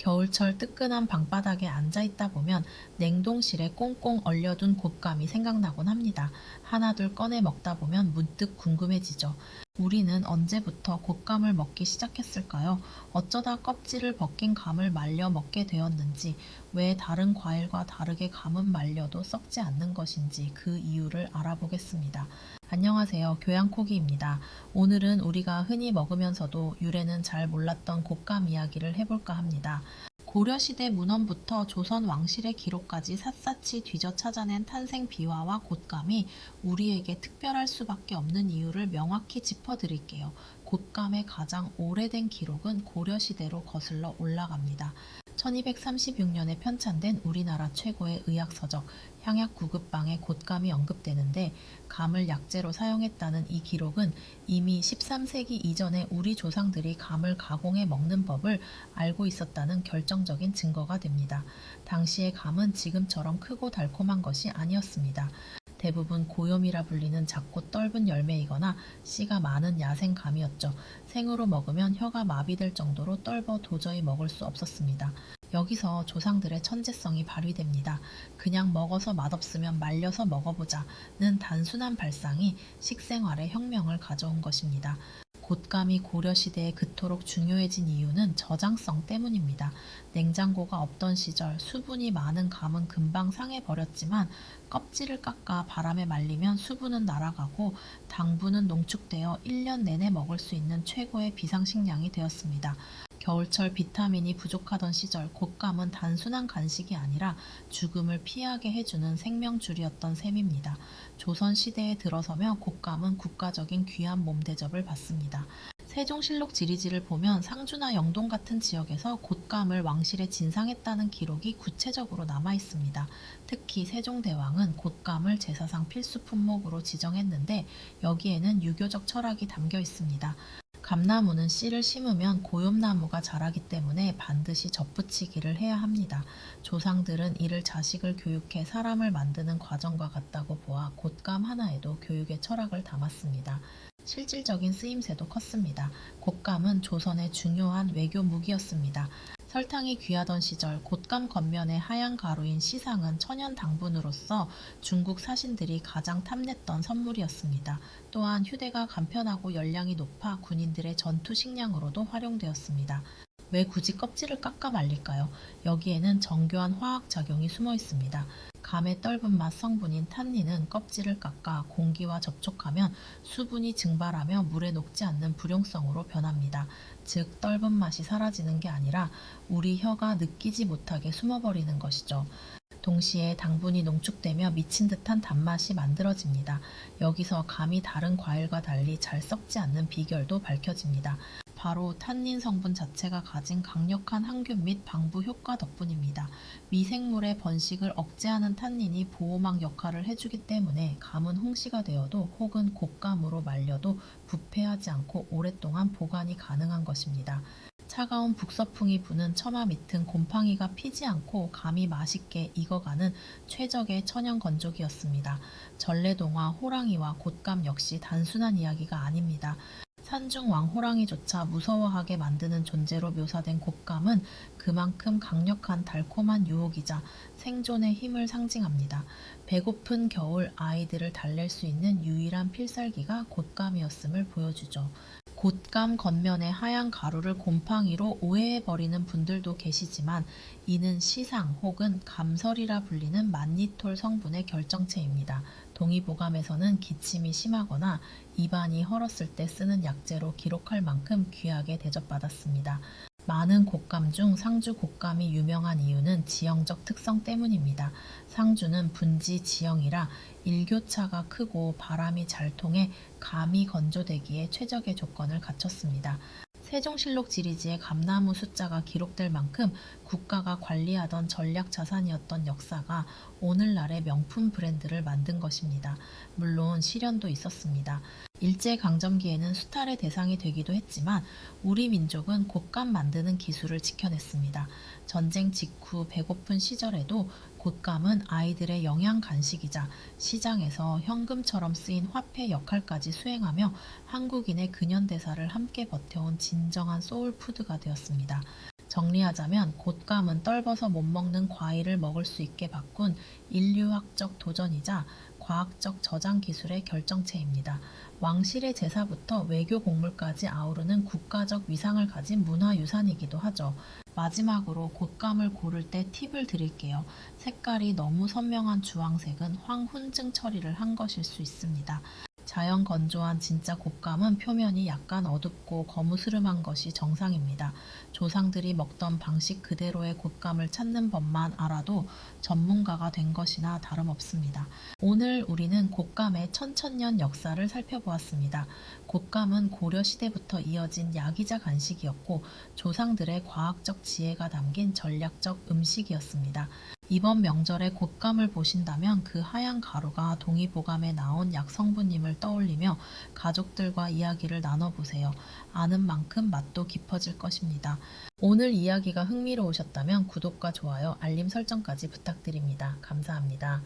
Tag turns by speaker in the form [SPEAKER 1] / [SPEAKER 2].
[SPEAKER 1] 겨울철 뜨끈한 방바닥에 앉아있다 보면 냉동실에 꽁꽁 얼려둔 곶감이 생각나곤 합니다. 하나둘 꺼내 먹다 보면 문득 궁금해지죠. 우리는 언제부터 곶감을 먹기 시작했을까요? 어쩌다 껍질을 벗긴 감을 말려 먹게 되었는지, 왜 다른 과일과 다르게 감은 말려도 썩지 않는 것인지 그 이유를 알아보겠습니다. 안녕하세요. 교양코기입니다. 오늘은 우리가 흔히 먹으면서도 유래는 잘 몰랐던 곶감 이야기를 해볼까 합니다. 고려시대 문헌부터 조선 왕실의 기록까지 샅샅이 뒤져 찾아낸 탄생 비화와 곶감이 우리에게 특별할 수밖에 없는 이유를 명확히 짚어드릴게요. 곶감의 가장 오래된 기록은 고려시대로 거슬러 올라갑니다. 1236년에 편찬된 우리나라 최고의 의학서적 향약구급방에 곶감이 언급되는데, 감을 약재로 사용했다는 이 기록은 이미 13세기 이전에 우리 조상들이 감을 가공해 먹는 법을 알고 있었다는 결정적인 증거가 됩니다. 당시의 감은 지금처럼 크고 달콤한 것이 아니었습니다. 대부분 고염이라 불리는 작고 떫은 열매이거나 씨가 많은 야생감이었죠. 생으로 먹으면 혀가 마비될 정도로 떫어 도저히 먹을 수 없었습니다. 여기서 조상들의 천재성이 발휘됩니다. 그냥 먹어서 맛없으면 말려서 먹어보자는 단순한 발상이 식생활에 혁명을 가져온 것입니다. 곶감이 고려시대에 그토록 중요해진 이유는 저장성 때문입니다. 냉장고가 없던 시절 수분이 많은 감은 금방 상해버렸지만, 껍질을 깎아 바람에 말리면 수분은 날아가고 당분은 농축되어 1년 내내 먹을 수 있는 최고의 비상식량이 되었습니다. 겨울철 비타민이 부족하던 시절, 곶감은 단순한 간식이 아니라 죽음을 피하게 해주는 생명줄이었던 셈입니다. 조선시대에 들어서며 곶감은 국가적인 귀한 몸대접을 받습니다. 세종실록 지리지를 보면 상주나 영동 같은 지역에서 곶감을 왕실에 진상했다는 기록이 구체적으로 남아 있습니다. 특히 세종대왕은 곶감을 제사상 필수 품목으로 지정했는데, 여기에는 유교적 철학이 담겨 있습니다. 감나무는 씨를 심으면 고염나무가 자라기 때문에 반드시 접붙이기를 해야 합니다. 조상들은 이를 자식을 교육해 사람을 만드는 과정과 같다고 보아 곶감 하나에도 교육의 철학을 담았습니다. 실질적인 쓰임새도 컸습니다. 곶감은 조선의 중요한 외교 무기였습니다. 설탕이 귀하던 시절, 곶감 겉면의 하얀 가루인 시상은 천연 당분으로서 중국 사신들이 가장 탐냈던 선물이었습니다. 또한 휴대가 간편하고 열량이 높아 군인들의 전투 식량으로도 활용되었습니다. 왜 굳이 껍질을 깎아 말릴까요? 여기에는 정교한 화학작용이 숨어 있습니다. 감의 떫은 맛 성분인 탄닌은 껍질을 깎아 공기와 접촉하면 수분이 증발하며 물에 녹지 않는 불용성으로 변합니다. 즉, 떫은 맛이 사라지는 게 아니라 우리 혀가 느끼지 못하게 숨어버리는 것이죠. 동시에 당분이 농축되며 미친 듯한 단맛이 만들어집니다. 여기서 감이 다른 과일과 달리 잘 썩지 않는 비결도 밝혀집니다. 바로 탄닌 성분 자체가 가진 강력한 항균 및 방부 효과 덕분입니다. 미생물의 번식을 억제하는 탄닌이 보호막 역할을 해주기 때문에 감은 홍시가 되어도 혹은 곶감으로 말려도 부패하지 않고 오랫동안 보관이 가능한 것입니다. 차가운 북서풍이 부는 처마 밑은 곰팡이가 피지 않고 감이 맛있게 익어가는 최적의 천연 건조기였습니다. 전래동화 호랑이와 곶감 역시 단순한 이야기가 아닙니다. 산중 왕호랑이조차 무서워하게 만드는 존재로 묘사된 곶감은 그만큼 강력한 달콤한 유혹이자 생존의 힘을 상징합니다. 배고픈 겨울 아이들을 달랠 수 있는 유일한 필살기가 곶감이었음을 보여주죠. 곶감 겉면의 하얀 가루를 곰팡이로 오해해버리는 분들도 계시지만, 이는 시상 혹은 감설이라 불리는 만니톨 성분의 결정체입니다. 동의보감에서는 기침이 심하거나 입안이 헐었을 때 쓰는 약재로 기록할 만큼 귀하게 대접받았습니다. 많은 곶감 중 상주 곶감이 유명한 이유는 지형적 특성 때문입니다. 상주는 분지 지형이라 일교차가 크고 바람이 잘 통해 감이 건조되기에 최적의 조건을 갖췄습니다. 세종실록 지리지에 감나무 숫자가 기록될 만큼 국가가 관리하던 전략 자산이었던 역사가 오늘날의 명품 브랜드를 만든 것입니다. 물론 시련도 있었습니다. 일제강점기에는 수탈의 대상이 되기도 했지만, 우리 민족은 곶감 만드는 기술을 지켜냈습니다. 전쟁 직후 배고픈 시절에도 곶감은 아이들의 영양 간식이자 시장에서 현금처럼 쓰인 화폐 역할까지 수행하며 한국인의 근현대사를 함께 버텨온 진정한 소울푸드가 되었습니다. 정리하자면 곶감은 떫어서 못 먹는 과일을 먹을 수 있게 바꾼 인류학적 도전이자 과학적 저장 기술의 결정체입니다. 왕실의 제사부터 외교 공물까지 아우르는 국가적 위상을 가진 문화유산이기도 하죠. 마지막으로 곶감을 고를 때 팁을 드릴게요. 색깔이 너무 선명한 주황색은 황훈증 처리를 한 것일 수 있습니다. 자연 건조한 진짜 곶감은 표면이 약간 어둡고 거무스름한 것이 정상입니다. 조상들이 먹던 방식 그대로의 곶감을 찾는 법만 알아도 전문가가 된 것이나 다름없습니다. 오늘 우리는 곶감의 천천년 역사를 살펴보았습니다. 곶감은 고려 시대부터 이어진 야기자 간식이었고 조상들의 과학적 지혜가 담긴 전략적 음식이었습니다. 이번 명절에 곶감을 보신다면 그 하얀 가루가 동의보감에 나온 약 성분임을 떠올리며 가족들과 이야기를 나눠보세요. 아는 만큼 맛도 깊어질 것입니다. 오늘 이야기가 흥미로우셨다면 구독과 좋아요, 알림 설정까지 부탁드립니다. 감사합니다.